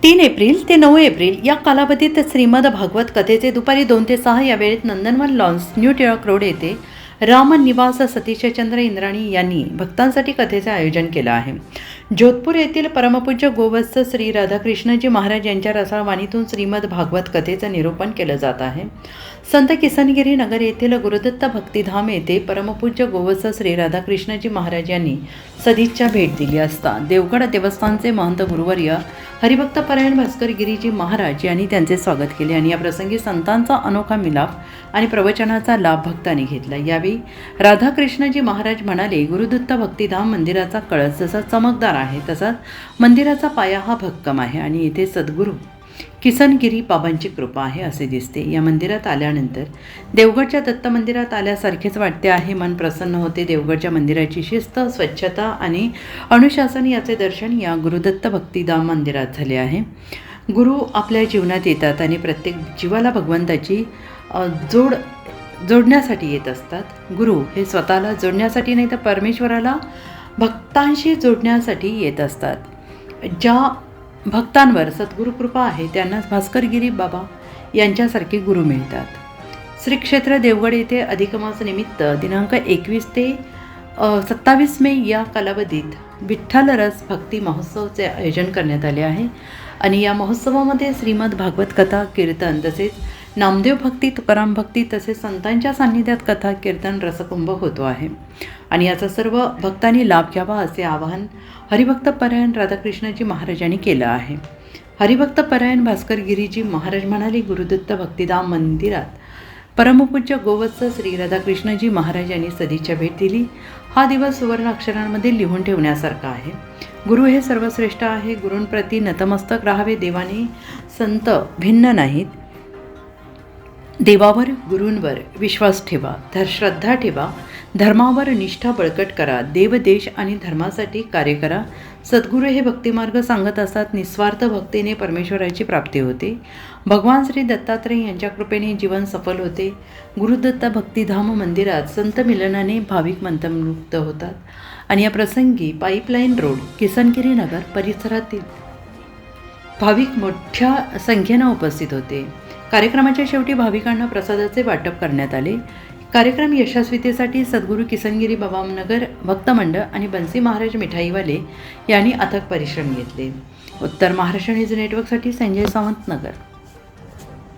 3 April ते 9 April या कालावधीत श्रीमद भागवत कथेचे दुपारी 2 ते 6 या वेळेत नंदनवन लॉन्स, न्यू टिळक रोड येथे राम निवास सतीशचंद्र इंद्राणी यांनी भक्तांसाठी कथेचे आयोजन केलं आहे. जोधपूर येथील परमपूज्य गोवत्स श्री राधाकृष्णजी महाराज यांच्या रसाळवाणीतून श्रीमद भागवत कथेचं निरूपण केलं जात आहे. संत किसनगिरी नगर येथील गुरुदत्त भक्तिधाम येथे परमपूज्य गोवत्स श्री राधाकृष्णजी महाराज यांनी सदिच्छा भेट दिली असता देवगड देवस्थानचे महंत गुरुवर्य हरिभक्त परायण भास्कर गिरीजी महाराज यांनी त्यांचे स्वागत केले आणि या प्रसंगी संतांचा अनोखा मिलाप आणि प्रवचनाचा लाभ भक्तांनी घेतला. यावेळी राधाकृष्णजी महाराज म्हणाले, गुरुदत्त भक्तिधाम मंदिराचा कळस जसा चमकदार आहे तसाच मंदिराचा पाया हा भक्कम आहे आणि येथे सद्गुरू किसनगिरी बाबांची कृपा आहे असे दिसते. या मंदिरात आल्यानंतर देवगडच्या दत्त मंदिरात आल्यासारखेच वाटते आहे. मन प्रसन्न होते. देवगडच्या मंदिराची शिस्त, स्वच्छता आणि अनुशासन याचे दर्शन या गुरुदत्त भक्तिधाम मंदिरात झाले आहे. गुरु आपल्या जीवनात येतात आणि प्रत्येक जीवाला भगवंताची जोडण्यासाठी येत असतात. गुरु हे स्वतःला जोडण्यासाठी नाही तर परमेश्वराला भक्तांशी जोडण्यासाठी येत असतात. ज्या भक्तांवर सद्गुरू कृपा आहे त्यांना भास्करगिरी बाबा यांच्यासारखे गुरु मिळतात. श्री क्षेत्र देवगड येथे अधिक मास निमित्त दिनांक 21 ते 27 मे या कालावधीत विठ्ठल रस भक्ती महोत्सवचे आयोजन करण्यात आले आहे आणि या महोत्सवामध्ये श्रीमद भागवत कथा, कीर्तन तसेच नामदेव भक्ती, तुकाराम भक्ती तसेच संतांच्या सान्निध्यात कथा, कीर्तन, रसकुंभ होतो आहे आणि याचा सर्व भक्तांनी लाभ घ्यावा असे आवाहन हरिभक्त परायण राधाकृष्णजी महाराजांनी केलं आहे. हरिभक्त परायण भास्कर गिरीजी महाराज म्हणाले, गुरुदत्त भक्तिधाम मंदिरात परमपूज्य गोवत्स श्री राधाकृष्णजी महाराज यांनी सदिच्छा भेट दिली. हा दिवस सुवर्ण अक्षरांमध्ये लिहून ठेवण्यासारखा आहे. गुरु हे सर्वश्रेष्ठ आहे. गुरूंप्रती नतमस्तक राहावे. देवाने संत भिन्न नाहीत. देवावर, गुरूंवर विश्वास ठेवा, श्रद्धा ठेवा, धर्मावर निष्ठा बळकट करा, देव, देश आणि धर्मासाठी कार्य करा. सद्गुरू हे भक्तिमार्ग सांगत असतात. निस्वार्थ भक्तीने परमेश्वराची प्राप्ती होते. भगवान श्री दत्तात्रय यांच्या कृपेने जीवन सफल होते. गुरुदत्त भक्तिधाम मंदिरात संत मिलनाने भाविक मंत्रमुग्ध होतात आणि या प्रसंगी पाईपलाईन रोड, किसनगिरी नगर परिसरातील भाविक मोठ्या संख्येनं उपस्थित होते. कार्यक्रमाच्या शेवटी भाविकांना प्रसादाचे वाटप करण्यात आले. कार्यक्रम यशस्वीतेसाठी सद्गुरू किसनगिरी बाबा नगर भक्त मंडळ आणि बन्सी महाराज मिठाईवाले यांनी अथक परिश्रम घेतले. उत्तर महाराष्ट्र न्यूज नेटवर्कसाठी संजय सावंत, नगर.